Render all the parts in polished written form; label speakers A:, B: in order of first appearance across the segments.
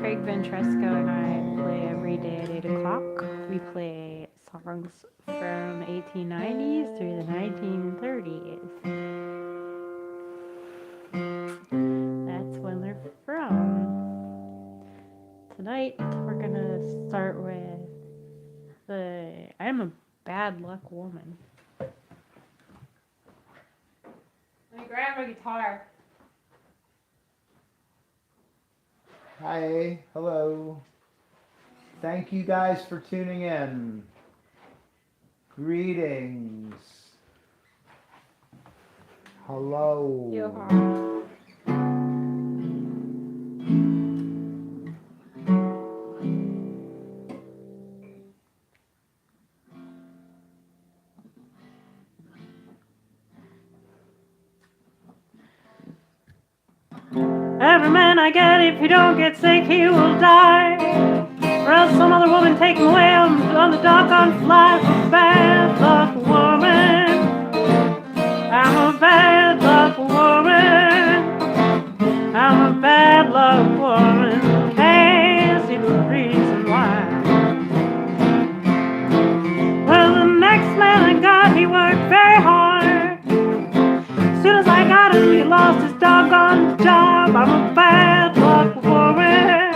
A: Craig Ventresco and I play every day at 8 o'clock. We play songs from 1890s through the 1930s. That's when they're from. Tonight we're gonna start with I'm a Bad Luck Woman. Let me grab my guitar.
B: Hi, hello. Thank you guys for tuning in. Greetings. Hello.
A: Yo. Every man I get, if he don't get sick, he will die. Or else some other woman take him away on the doggone fly. I'm a bad luck woman. I'm a bad luck woman. I'm a bad luck woman. Can't see the reason why. Well, the next man I got, he worked very hard. As soon as I got him, he lost his doggone job. I'm a bad luck woman.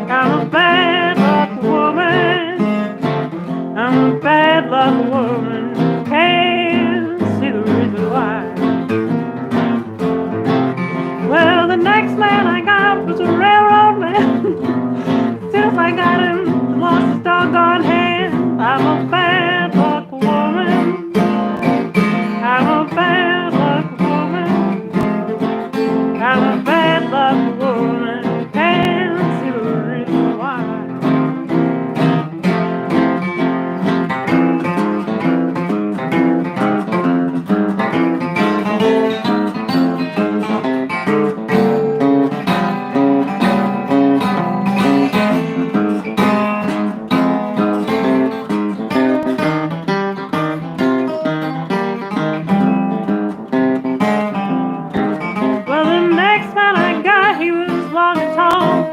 A: I'm a bad luck woman. I'm a bad luck woman. Can't see the reason why. Well, the next man I got was a railroad man. As soon as I got him, he lost his doggone hand. I'm a bad luck woman. I'm a bad luck woman. I'm a bad luck woman. Can't see the reason why. Well, the next man I got, he was long and tall.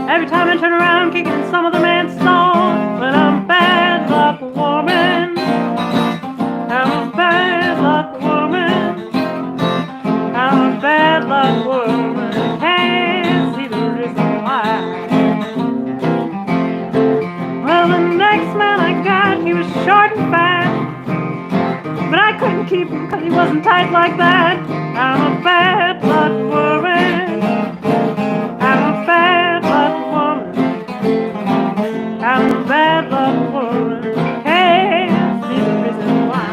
A: Every time I turn around, kicking in some other man's stall. But I'm a bad luck woman. I'm a bad luck woman. I'm a bad luck woman. Can't see the reason why. Well, the next man I got, he was short and fat. But I couldn't keep him because he wasn't tight like that. I'm a bad luck woman. I'm a bad luck woman. I'm a bad luck woman. Can't see the reason why.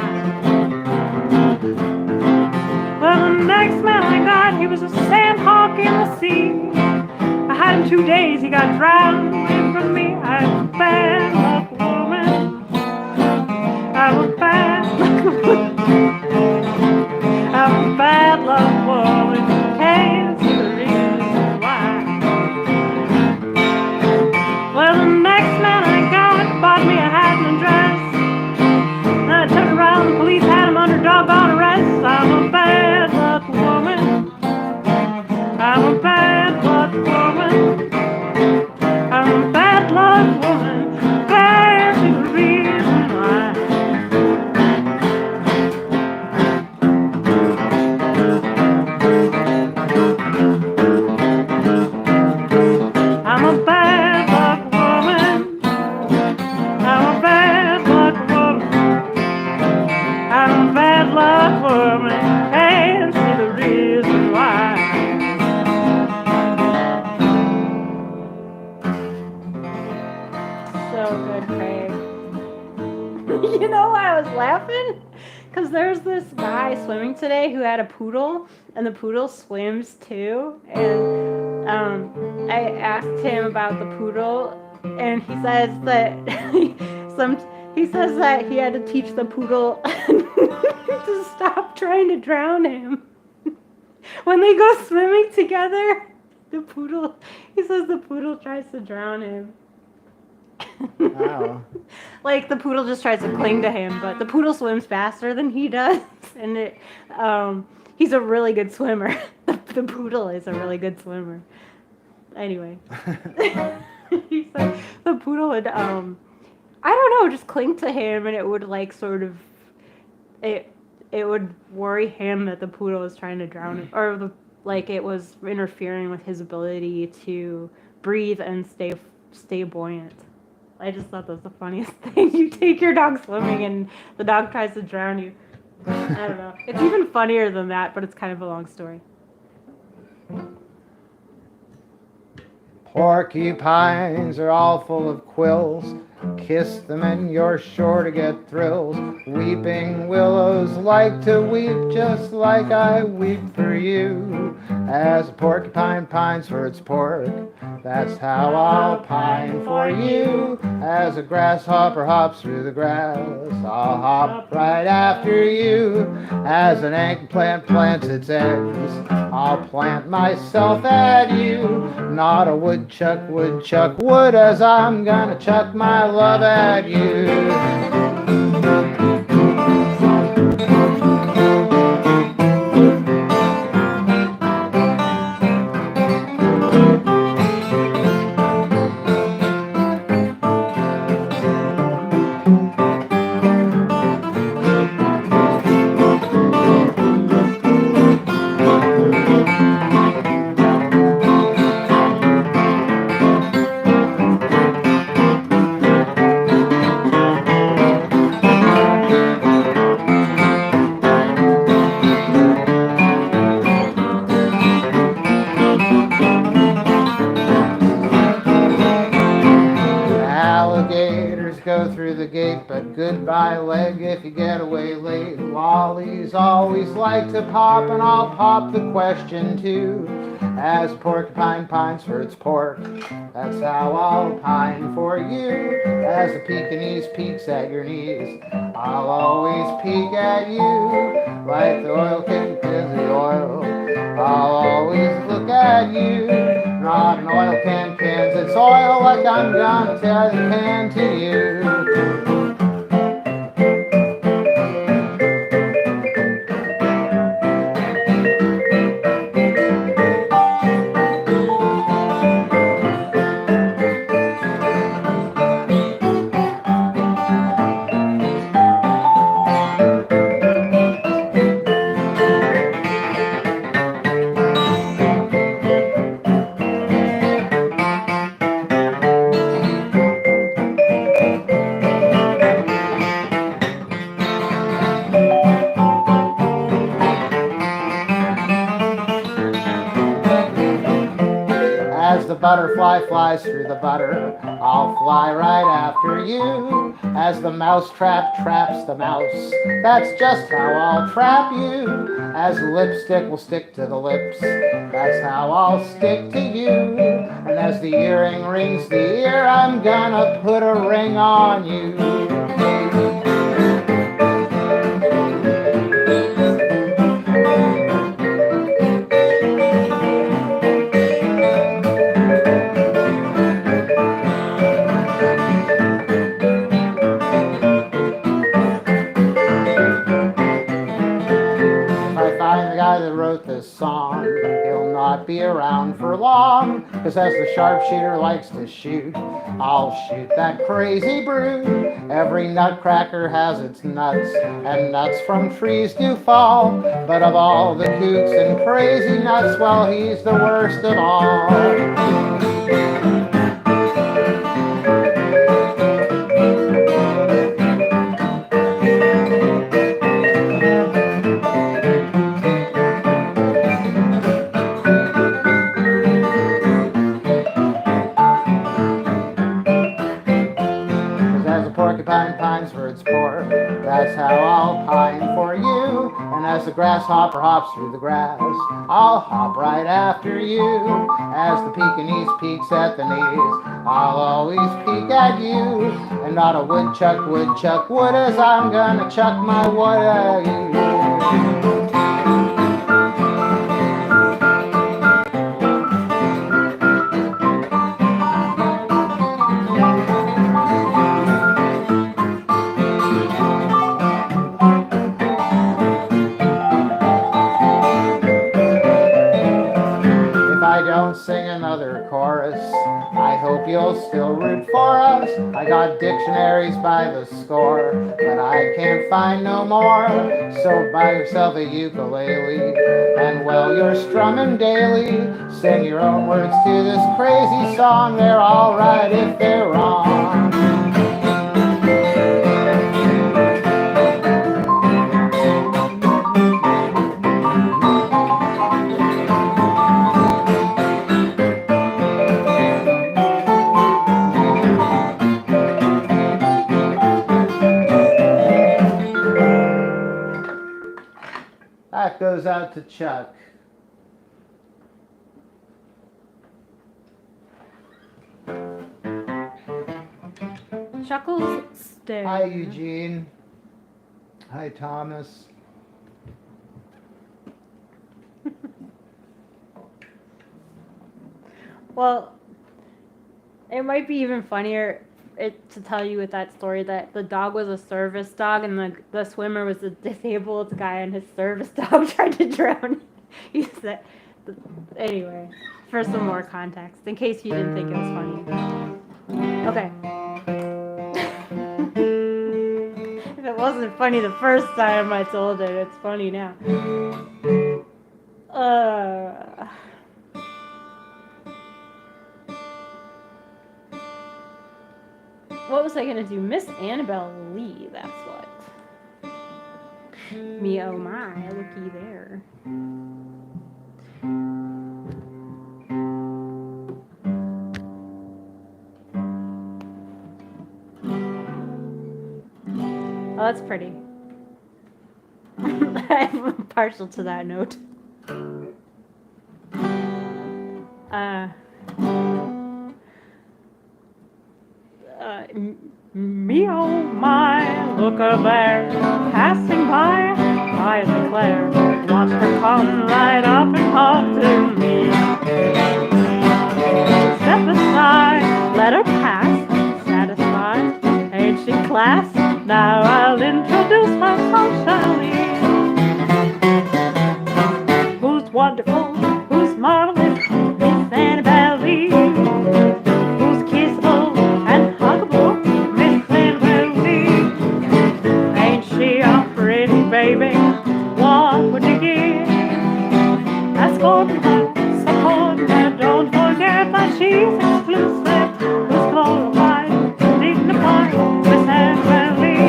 A: Well, the next man I got, he was a sandhawk in the sea. I had him 2 days, he got drowned away from me. I'm a bad luck woman. I'm a bad luck woman. I'm a bad luck woman. Can't see the reason why. Well, the next man I got bought me a hat and a dress. Then I turned around, the police had him under doggone arrest. I'm a bad luck woman. I'm a bad luck woman. I'm a bad luck woman. Can't see the reason why. I'm a bad luck woman. I'm a bad luck woman. I'm a bad luck woman. Can't see the reason why. So good, Craig. You know why I was laughing? Because there's this guy swimming today who had a poodle, and the poodle swims too. And I asked him about the poodle, and he says that he says that he had to teach the poodle to stop trying to drown him. When they go swimming together, he says the poodle tries to drown him.
B: Wow.
A: Like the poodle just tries to cling to him, but the poodle swims faster than he does, and he's a really good swimmer. The poodle is a really good swimmer. Anyway, he said the poodle would I don't know, just cling to him, and it would like sort of it it would worry him that the poodle was trying to drown him, or like it was interfering with his ability to breathe and stay buoyant. I just thought that was the funniest thing. You take your dog swimming and the dog tries to drown you. I don't know. It's even funnier than that, but it's kind of a long story.
B: Porcupines are all full of quills. Kiss them and you're sure to get thrills. Weeping willows like to weep just like I weep for you. As a porcupine pines for its pork, that's how I'll pine for you. As a grasshopper hops through the grass, I'll hop right after you. As an eggplant plants its eggs, I'll plant myself at you. Not a woodchuck would, as I'm gonna chuck my love at you. Alligators go through the gate, but goodbye leg if you get away late. Lollies always like to pop, and I'll pop the question too. As porcupine pines for its pork, that's how I'll pine for you. As the Pekingese peeks at your knees, I'll always peek at you. Like the oil can is the oil, I'll always look at you. Not an oil can cans its oil like I'm gonna tell the can to you. As the butterfly flies through the butter, I'll fly right after you. As the mousetrap traps the mouse, that's just how I'll trap you. As lipstick will stick to the lips, that's how I'll stick to you. And as the earring rings the ear, I'm gonna put a ring on you. That wrote this song, he'll not be around for long, 'cause as the sharpshooter likes to shoot, I'll shoot that crazy brute. Every nutcracker has its nuts, and nuts from trees do fall, but of all the kooks and crazy nuts, well, he's the worst of all. Porcupine pines for its pork, that's how I'll pine for you. And as the grasshopper hops through the grass, I'll hop right after you. As the Pekingese peeks at the knees, I'll always peek at you. And not a woodchuck would, as I'm gonna chuck my wood at you. Sing another chorus. I hope you'll still root for us. I got dictionaries by the score, but I can't find no more. So buy yourself a ukulele, and while you're strumming daily, sing your own words to this crazy song. They're all right if they're wrong. That goes out to Chuck.
A: Chuckles stare.
B: Hi, Eugene. Hi, Thomas.
A: Well, it might be even funnier to tell you with that story that the dog was a service dog and the swimmer was a disabled guy and his service dog tried to drown. He said, anyway, for some more context, in case you didn't think it was funny. Okay. If it wasn't funny the first time I told it, it's funny now. What was I gonna do? Miss Annabelle Lee, that's what. Me oh my, looky there. Oh, that's pretty. I'm partial to that note. Me oh my, look her there, passing by, I declare, watch her come right up and talk to me. Step aside, let her pass, satisfied, ain't she class? Now I'll introduce her socially. Who's wonderful, who's marvelous, Miss Annabelle Lee. Who's kissable and huggable, Miss Annabelle Lee. Ain't she a pretty baby? What would you give? Escort her, support her, don't forget that she's exclusive. Who's glorified, dignified, Miss Annabelle Lee.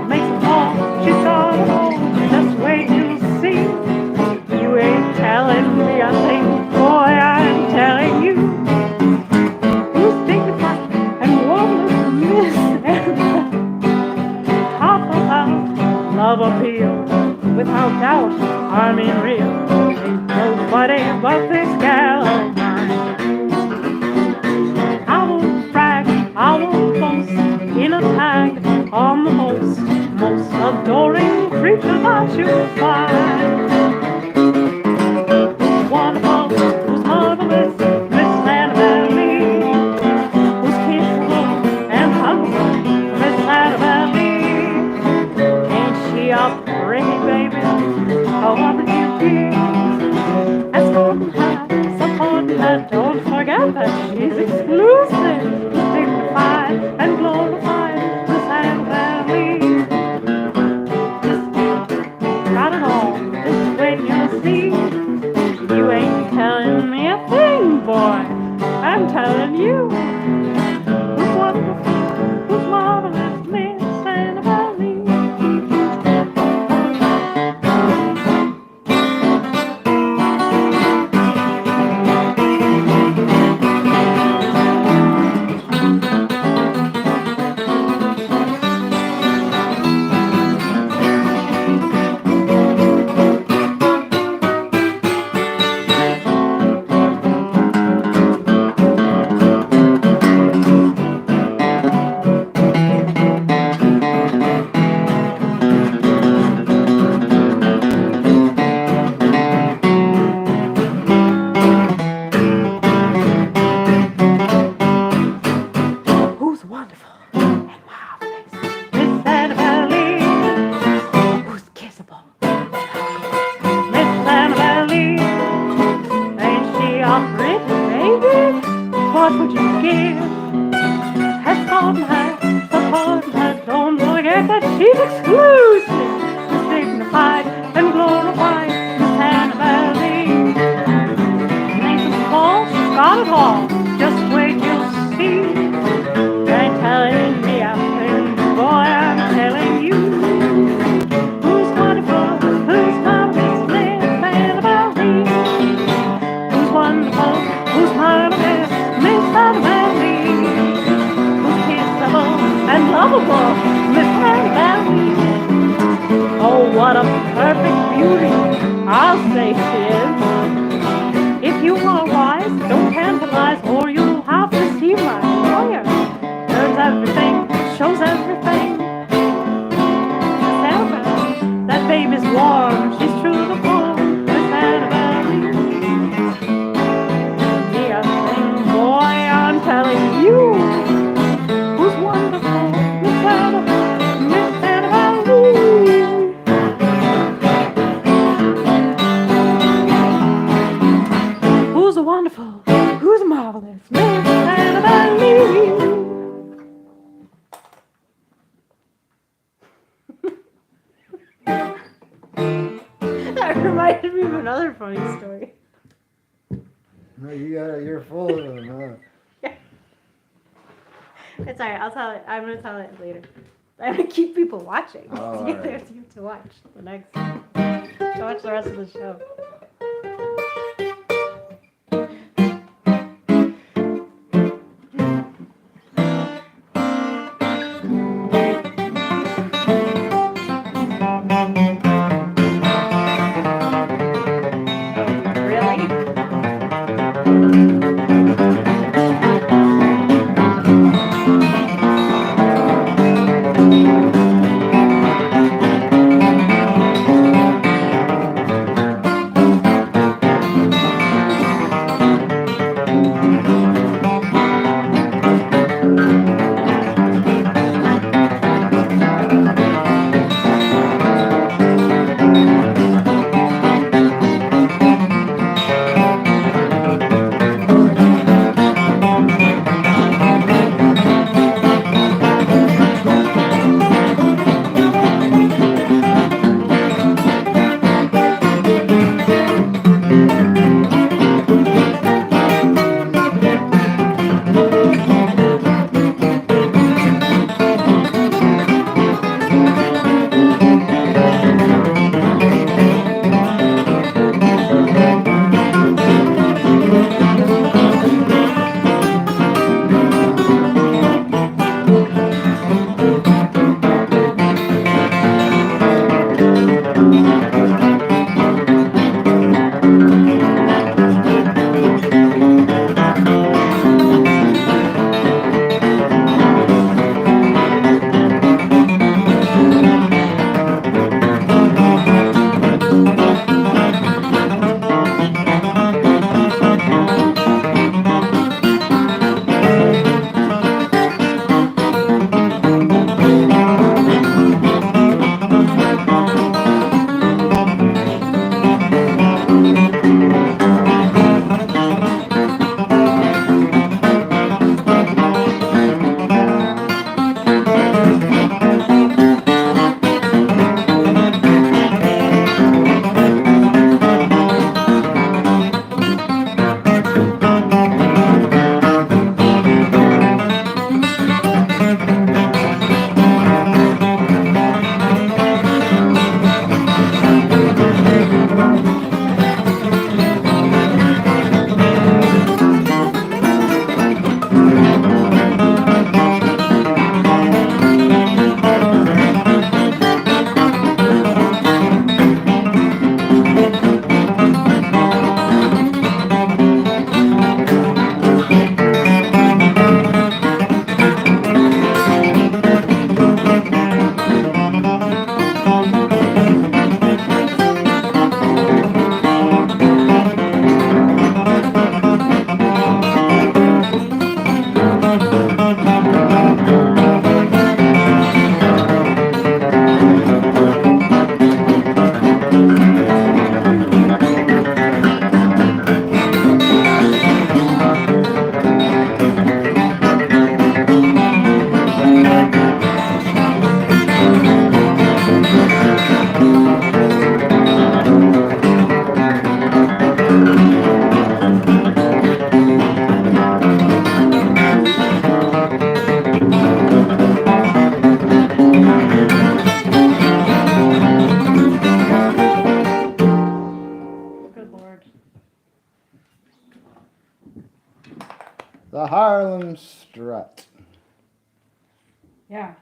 A: Makes a call, she's sort of old, just wait you'll see. You ain't telling me a thing, boy, I'm telling you. Who's dignified and warm, Miss Annabelle? Talk about love appeal, without doubt, I mean real. Ain't nobody but this gal of mine. I won't brag, I won't boast, in a tag on the most adoring creature that you'll find. Who's wonderful, who's marvelous, Miss Annabelle Lee. Who's kissable and huggable, Miss Annabelle Lee. Ain't she a pretty baby? Oh, what would you give? Escort her, support her, don't forget that she's exclusive, dignified and glorified, Miss Annabelle Lee. Got it all, just wait you'll see. You ain't telling me a thing, boy, I'm telling you. Who's wonderful, who's marvelous, Miss Annabelle Lee. what would you give? Escort hat, support hat, don't forget that she's exclusive, dignified and glorified, Miss Annabelle Lee. Nathan Paul, she's got it all, just wait you'll see. Ain't telling me I'm in, boy, I'm telling you. Who's wonderful, who's marvelous, Miss Annabelle Lee. Who's wonderful, who's marvelous, Miss Annabelle Lee. Who's kissable and lovable, Miss Annabelle Lee. Oh, what a perfect beauty, I'll say she is. If you are wise, don't tantalize, or you'll have to see my lawyer. Learns everything, shows everything. Miss Annabelle, that baby's warm, she's true to the core, Miss Annabelle Lee. Yeah, boy, I'm telling you, who's wonderful, Miss Annabelle Lee. Who's wonderful, who's marvelous, Miss Annabelle Lee. That reminded me of another funny story.
B: No, you're full of them, huh?
A: It's alright, I'll tell it. I'm gonna tell it later. I'm gonna keep people watching.
B: Oh,
A: So you
B: alright.
A: have to watch the next. To watch the rest of the show. Really?
B: The Harlem Strut.
A: Yeah.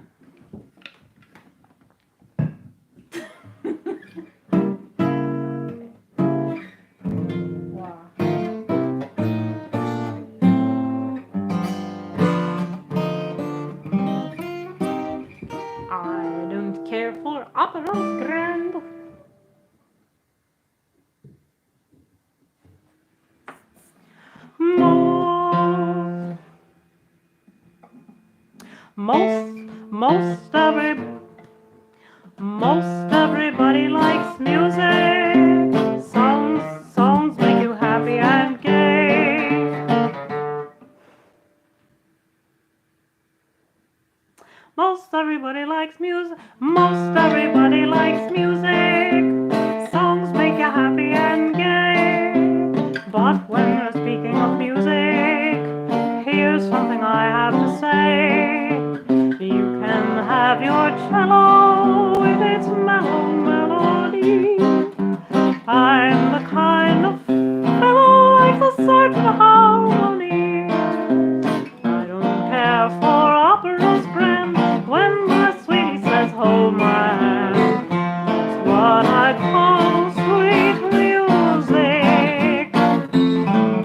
A: Wow. I don't care for operas grand. Most everybody likes music. Songs make you happy and gay. Most everybody likes music. Most everybody likes music. Songs make you happy and gay. But when we're speaking of music, here's something I have to say. You can have your cello with its mellow melody. I'm the kind of fellow like a certain harmony. I don't care for operas grand when my sweetie says hold my hand. That's what I call sweet music.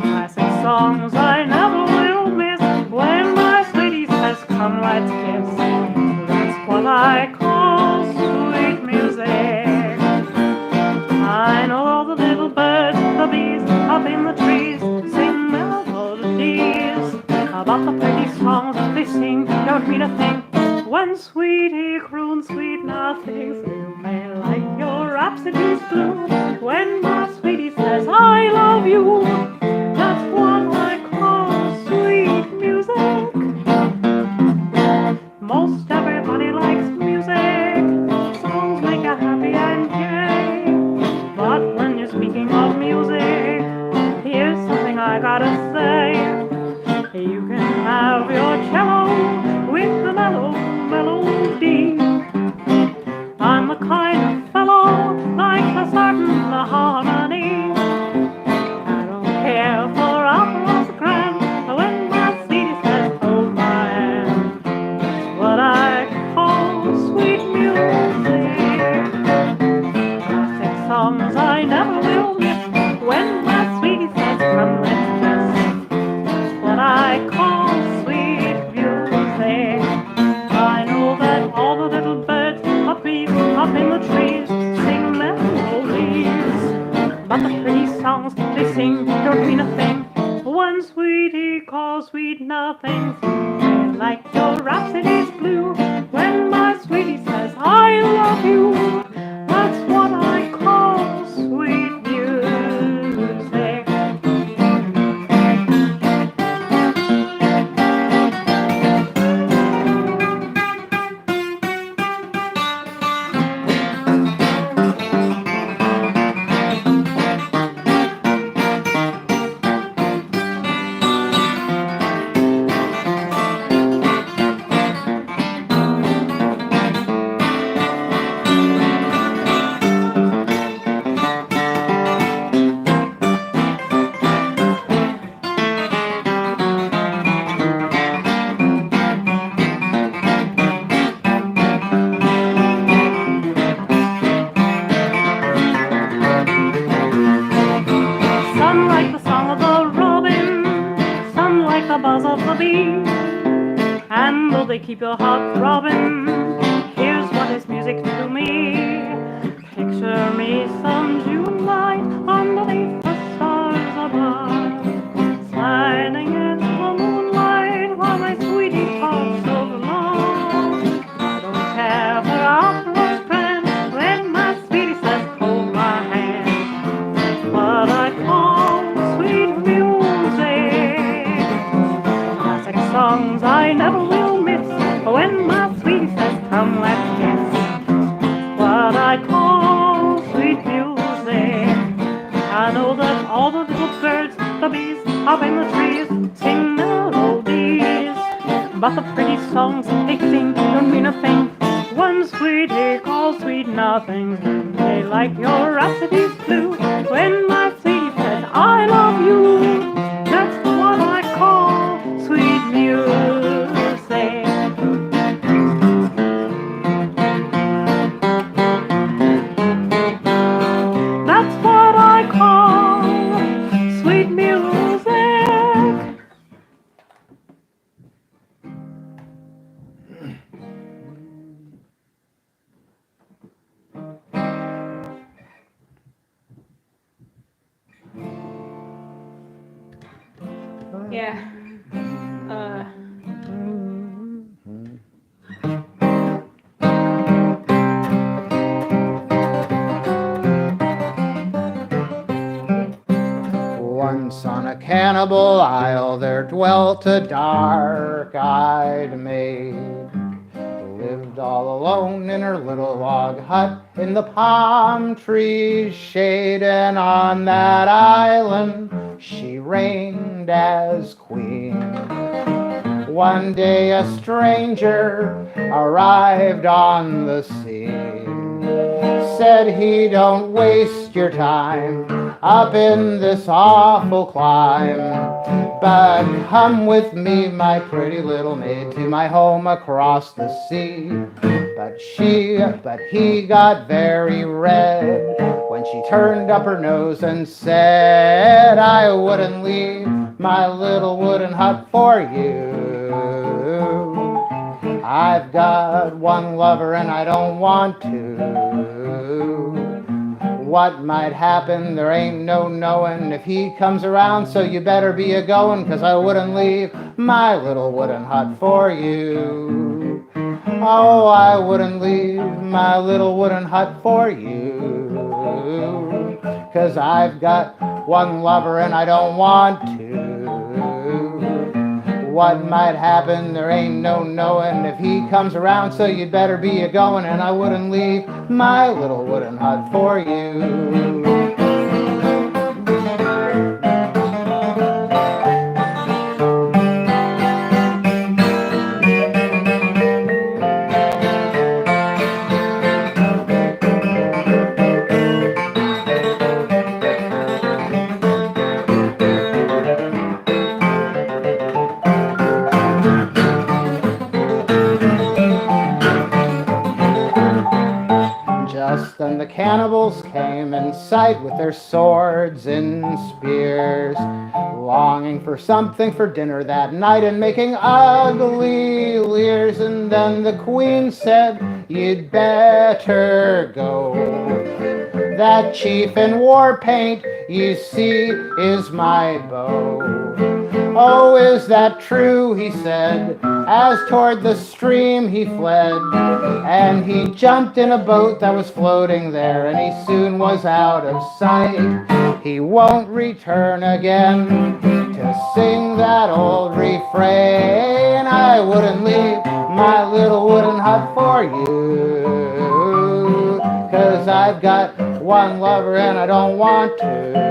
A: Classic songs I never will miss when my sweetie says come let's kiss. That's what I call sweet music. I know all the little birds, the bees up in the trees sing melodies about the pretty songs they sing don't mean a thing. When sweetie croons sweet nothings, you may like your rhapsodies blue. When my sweetie says I love you, that's what I call sweet music. Most everybody likes music. Songs make you happy and gay. But when you're speaking of music, here's something I gotta say. You can have your cello with the mellow melody. I'm the kind of fellow like a certain harmony. I don't care for operas grand when my sweetie says hold my hand. That's what I call sweet music. Classic songs I never will miss when my sweetie says come let's kiss. That's what I call sweet music. I know that all the little birds up in the trees sing melodies, but the pretty songs they sing don't mean a thing. One sweetie calls sweet nothings, they like your rhapsodies blue. When my sweetie says I love you, that's what I call sweet music. Some like the song of the robin, some like the buzz of the bee. And though they keep your heart throbbing, here's what is music to me. Picture me some June night underneath the stars above, sliding in the moonlight while my sweetie talks over long. I don't care for opera's grand when my sweetie says hold my hand. That's what I call sweet music. Classic songs I never will miss when my sweetie says come let's kiss. What I call sweet music. I know that all the little birds, the bees up in the trees sing melodies, but the pretty songs they sing don't mean a thing. One sweetie calls sweet nothings, they like your rhapsodies blue. When my sweetie says I love you, that's what I call Uh,
B: Once on a cannibal isle there dwelt a dark-eyed maid. Lived all alone in her little log hut in the palm trees' shade, and on that island she reigned as queen. One day a stranger arrived on the scene. Said he, don't waste your time up in this awful climb, but come with me, my pretty little maid, to my home across the sea. But he got very red when she turned up her nose and said, I wouldn't leave my little wooden hut for you. I've got one lover and I don't want to. What might happen, there ain't no knowing if he comes around, so you better be a-goin', 'cause I wouldn't leave my little wooden hut for you. Oh, I wouldn't leave my little wooden hut for you, 'cause I've got one lover and I don't want to. What might happen, there ain't no knowing if he comes around, so you'd better be a-goin', and I wouldn't leave my little wooden hut for you. Just then the cannibals came in sight with their swords and spears, longing for something for dinner that night and making ugly leers. And then the queen said, you'd better go. That chief in war paint, you see, is my beau. Oh, is that true, he said, as toward the stream he fled. And he jumped in a boat that was floating there, and he soon was out of sight. He won't return again to sing that old refrain. I wouldn't leave my little wooden hut for you, 'cause I've got one lover and I don't want to.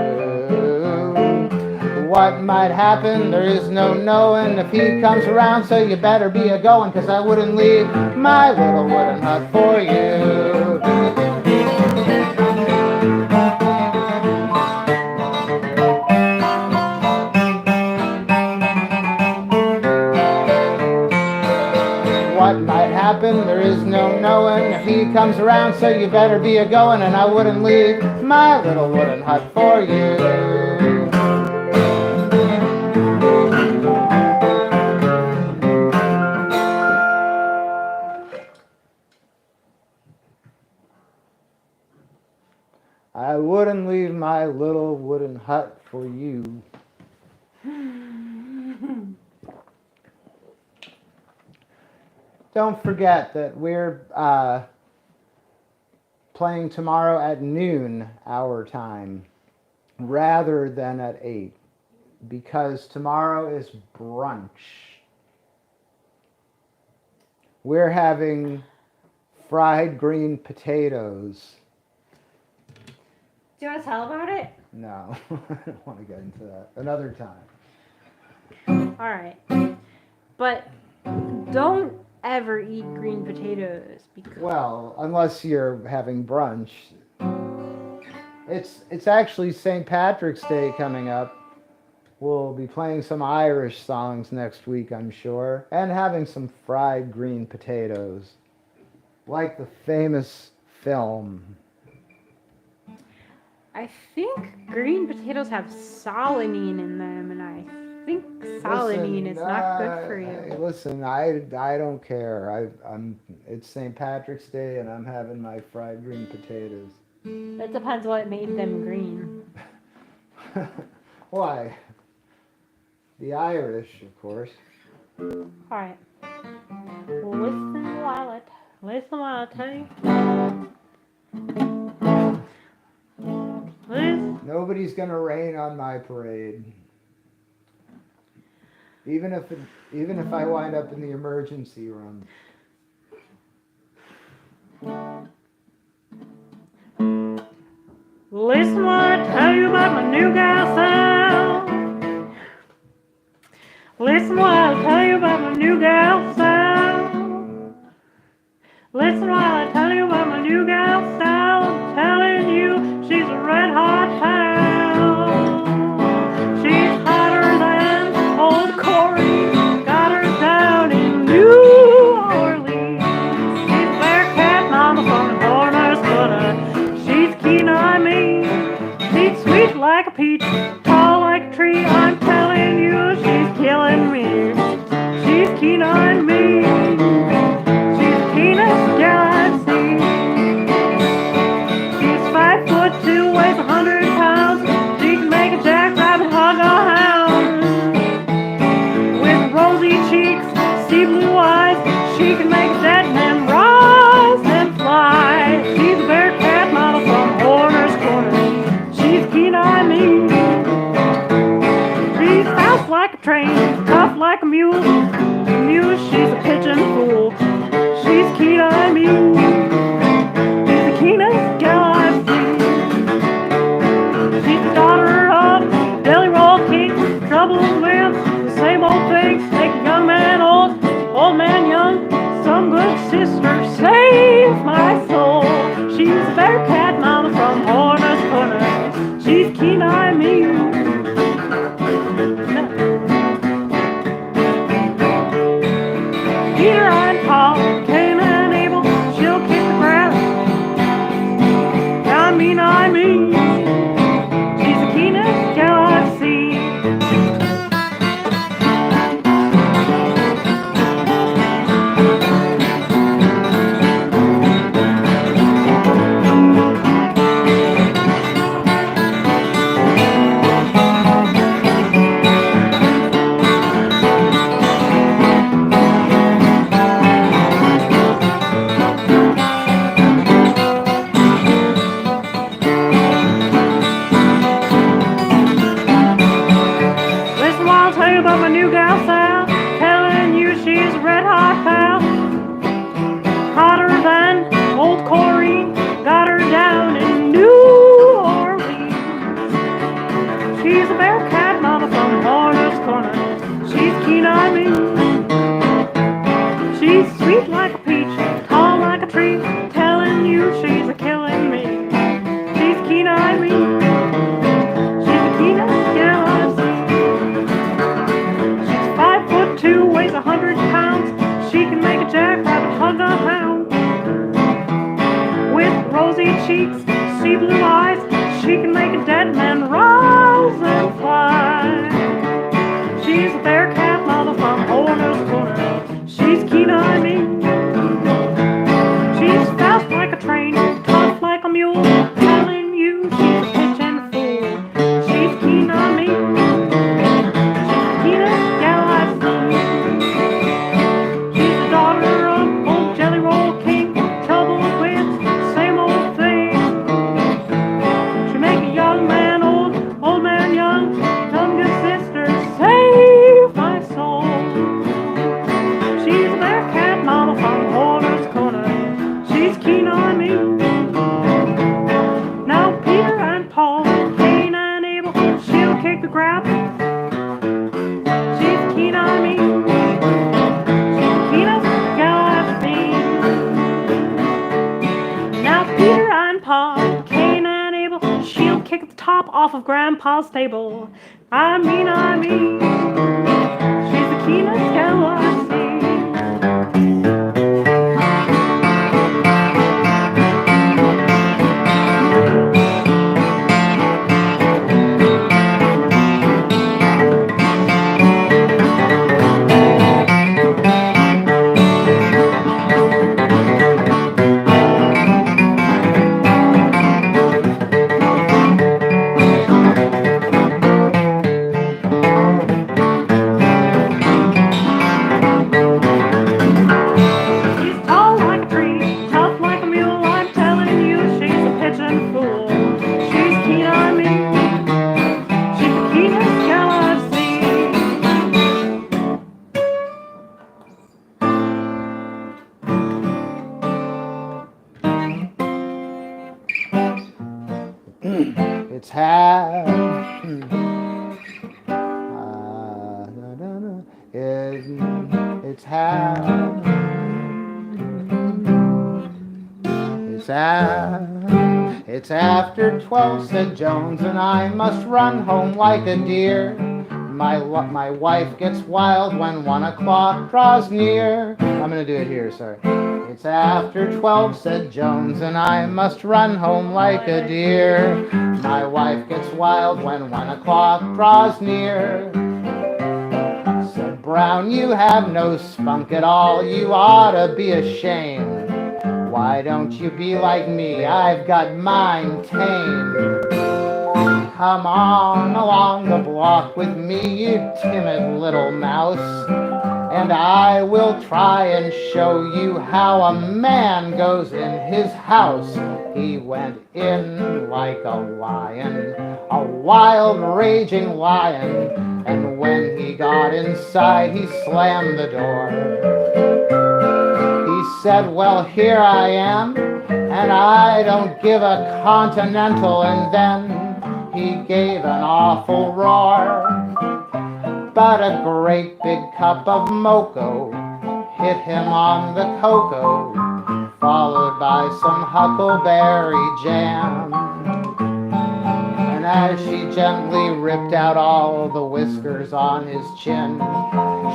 B: What might happen, there is no knowing if he comes around, so you better be a-goin', 'cause I wouldn't leave my little wooden hut for you. What might happen, there is no knowing if he comes around, so you better be a-goin', and I wouldn't leave my little wooden hut for you. I wouldn't leave my little wooden hut for you. Don't forget that we're playing tomorrow at noon our time rather than at 8, because tomorrow is brunch. We're having fried green potatoes.
A: do you want to tell about it?
B: No, I don't want to get into that. Another time.
A: All right. But don't ever eat green potatoes because
B: Well, unless you're having brunch. It's actually St. Patrick's Day coming up. We'll be playing some Irish songs next week, I'm sure, and having some fried green potatoes, like the famous film.
A: I think green potatoes have solanine in them, and I think solanine is not good for you.
B: Listen, I don't care. It's St. Patrick's Day, and I'm having my fried green potatoes.
A: That depends what made them green.
B: Why? The Irish, of course.
A: Alright. Listen while I tell you. Listen.
B: Nobody's gonna rain on my parade. Even if I wind up in the emergency room.
A: Listen while I tell you about my new gal sound. Listen while I tell you about my new gal sound. Listen while I tell you about my new gal sound. I'm telling you, she's a red hot pound. She's hotter than old Corey. Got her down in New Orleans. She's Bearcat Mama from the Corner's Corner. She's keen on me. She's sweet like a peach, tall like a tree. I'm telling you, she's killing me. She's keen on me. She's the keenest gal I've seen. She's 5'2", weighs 100 pounds. She can make a jackrabbit hug a hound. With rosy cheeks, sea blue eyes, she can make a dead man rise and fly. She's a Bearcat model from Horner's Corner. She's keen on me. She's fast like a train, tough like a mule. She's a pigeon fool. She's keen on me. She's the keenest gal I've seen. She's the daughter of Jelly Roll King. Trouble with the same old things. Make a young man old, old man young. Some good sister save my soul. She's a Bearcat Mama from Horner's Corner. She's keen on me. Peter and Paul, Cain and Abel, she'll kick the grass. I mean, she's the keenest gal I've seen. Listen while I tell you about my new gal Sal. Telling you she's a red hot pal. Hotter than old Corey. Got her down in New Orleans. She's a Bearcat Mama from Horner's Corner. She's keen on me. She's sweet like a peach, tall like a tree. Telling you she's a killing me. She's keen on me. She's the keenest gal I've seen. She's 5'2", weighs 100 pounds. She can make a jackrabbit hug a hound. With rosy cheeks, sea blue eyes, she can make a dead man rise and fly. She's a Bearcat Mama from Horner's Corner. She's keen on me. She's fast like a train, tough like a mule. Telling you she's a pigeon fool. She's keen on me. She's the keenest gal I've seen. She's the daughter of old Jelly Roll King. Trouble with the same old thing. She make a young man old, old man young. Some good sister save my soul. She's a Bearcat Mama from Horner's Corner. She's keen on me. Now Peter and Paul, Cain and Abel, she'll kick the gravel. She's keen on me. She's the keenest gal I've seen. Now Peter and Paul, Cain and Abel, she'll kick the top off of Grandpa's table. I mean, she's the keenest gal I've seen.
B: half. It's half. It's after 12, said Jones, and I must run home like a deer. My wife gets wild when 1 o'clock draws near. I'm gonna do it here, sorry. It's after 12, said Jones, and I must run home like a deer. My wife gets wild when 1 o'clock draws near. Said Brown, you have no spunk at all, you ought to be ashamed. Why don't you be like me? I've got mine tamed. Come on along the block with me, you timid little mouse, and I will try and show you how a man goes in his house. He went in like a lion, a wild raging lion, and when he got inside he slammed the door. He said, well, here I am, and I don't give a continental, and then he gave an awful roar. But a great big cup of mocha hit him on the cocoa, followed by some huckleberry jam. And as she gently ripped out all the whiskers on his chin,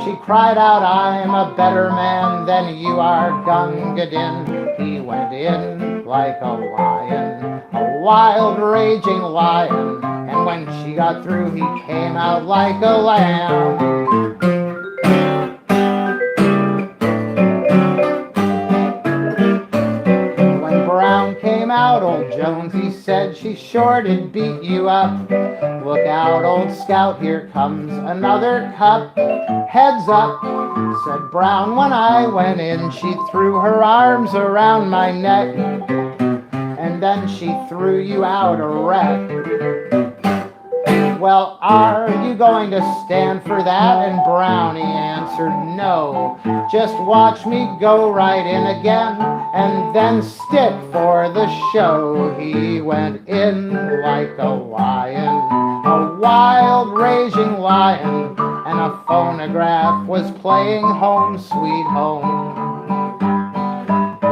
B: she cried out, I'm a better man than you are, Gunga Din. He went in like a lion, a wild raging lion, and when she got through he came out like a lamb. When Brown came out, old Jones, he said, she sure did beat you up. Look out, old scout, here comes another cup. Heads up, said Brown. When I went in, she threw her arms around my neck, and then she threw you out a wreck. Well, are you going to stand for that? And Brownie answered, no. Just watch me go right in again, and then stick for the show. He went in like a lion, a wild raging lion, and a phonograph was playing Home Sweet Home.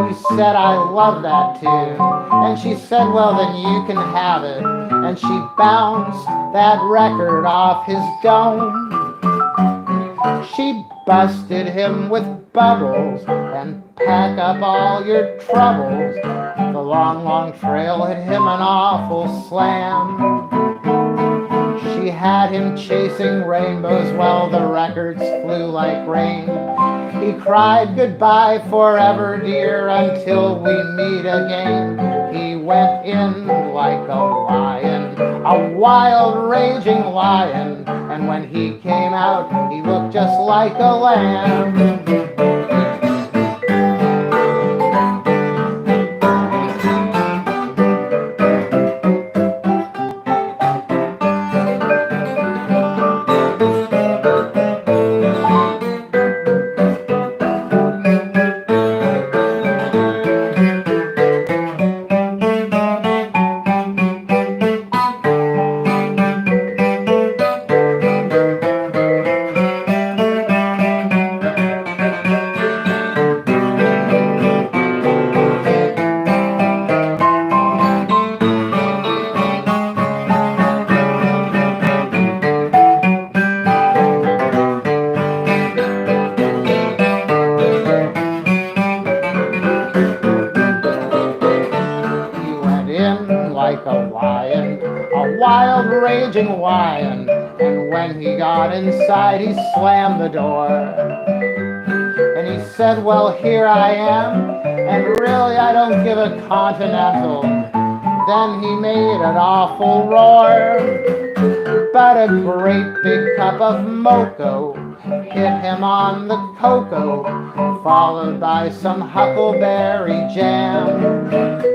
B: He said, I love that tune. And she said, well, then you can have it. And she bounced that record off his dome. She busted him with bubbles and pack up all your troubles. The long, long trail hit him an awful slam. She had him chasing rainbows while the records flew like rain. He cried goodbye forever, dear, until we meet again. He went in like a lion, a wild raging lion, and when he came out, he looked just like a lamb. Like a lion, a wild raging lion, and when he got inside he slammed the door. And he said, well, here I am, and really I don't give a continental. Then he made an awful roar, but a great big cup of mocha hit him on the cocoa, followed by some huckleberry jam.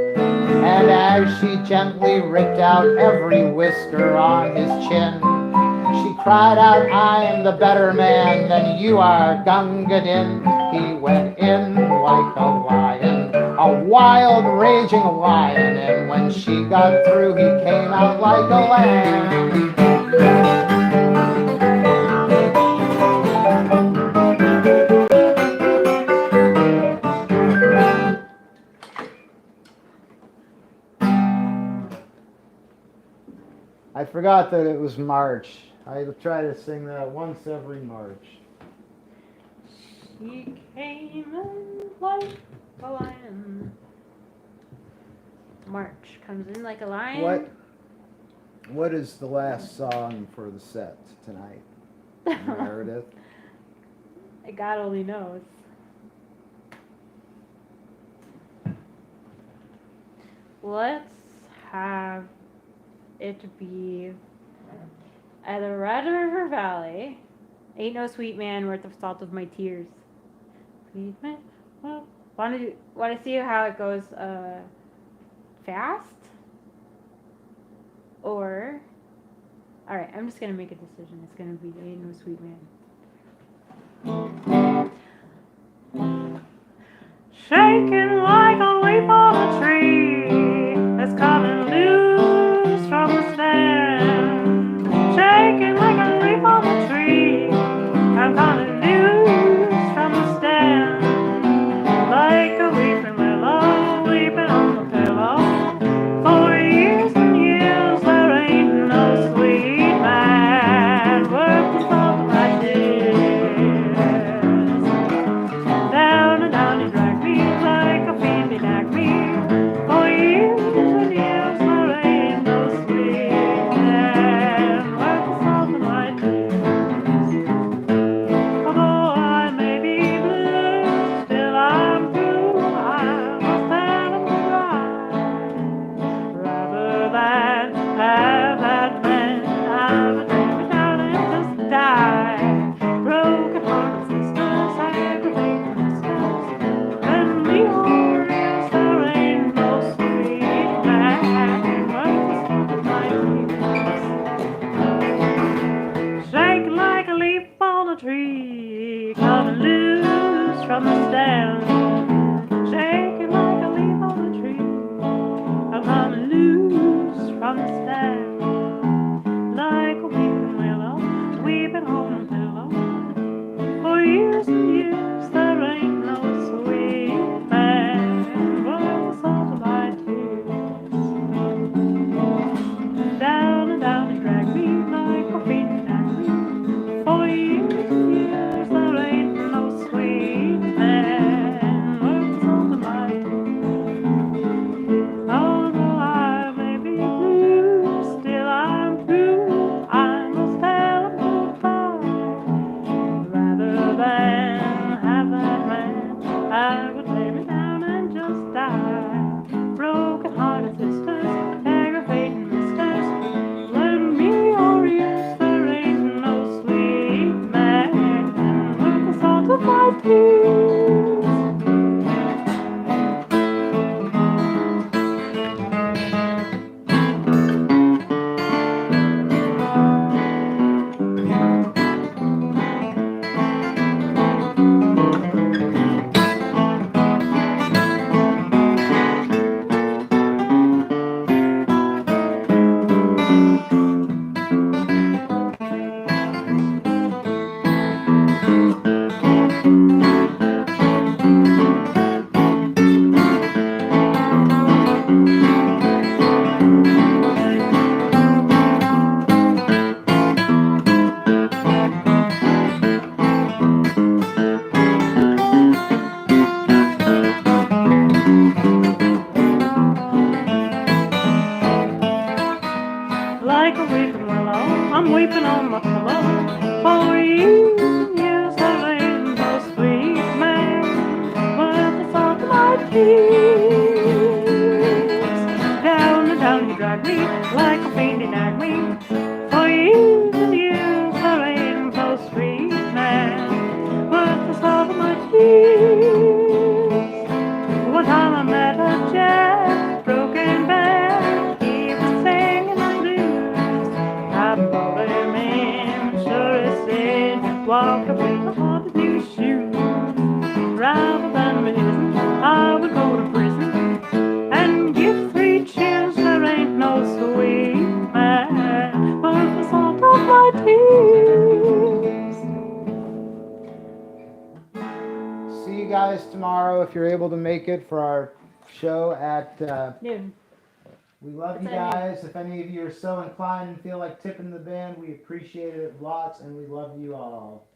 B: And as she gently ripped out every whisker on his chin, she cried out, I am the better man than you are, Gunga Din. He went in like a lion, a wild, raging lion. And when she got through, he came out like a lamb. I forgot that it was March. I try to sing that once every March.
A: She came in like a lion. March comes in like a lion.
B: What is the last song for the set tonight, Meredith?
A: God only knows. Let's have it be at the Red River Valley. Ain't no sweet man worth the salt of my tears. Sweet man. Well, want to see how it goes fast? Or, all right, I'm just gonna make a decision. It's gonna be Ain't No Sweet Man. Shaking like a leaf on a tree that's coming loose from the stem. Shaking like a leaf on the tree, I'm coming loose from the stem. Like a weeping willow, weeping on the pillow. For years and years there ain't no sweet man worth the salt of my tears. Down and down he dragged me like a fiend he nagged me. For years and years there ain't no sweet man worth the salt of my tears. Although I may be blue, still I'm true. I must tell him goodbye. Rather than have that man have a take me down and just die. Broken hearted sisters, aggravating sisters, and me warriors, there ain't no sweet man worth the salt of my tears. Shaking like a leaf on a tree, coming loose from the stem. Shaking like a leaf on a tree, I'm coming loose from the stem. Like a weeping willow, weeping on a pillow. For years and years there ain't no sweet man worth the salt of my tears. Down and down he dragged me like a fiend he nagged me. For years and years there ain't no sweet man worth the salt of my tears. Although I may be blue, still I'm true. I must tell him goodbye. Rather than have that man, I would lay me down and just die. Broken hearted sisters, aggravating misters, lend me your ears, there ain't no sweet man worth the salt of my tears. Like a weeping willow, I'm weeping on my pillow. For years there ain't no sweet man worth the salt of my tears. Down and down you drag me like a fiend he nagged me. For years and years there ain't no sweet man worth the salt of my tears. One time I met a Jack, broken back, he was singing the blues. I brought him in, sure as sin, walk away with haunted new shoes. Rather than reason, I would go to prison.
B: tomorrow if you're able to make it for our show at.
A: Noon.
B: We love you
A: It's at
B: guys. If any of you are so inclined and feel like tipping the band, we appreciate it lots, and we love you all.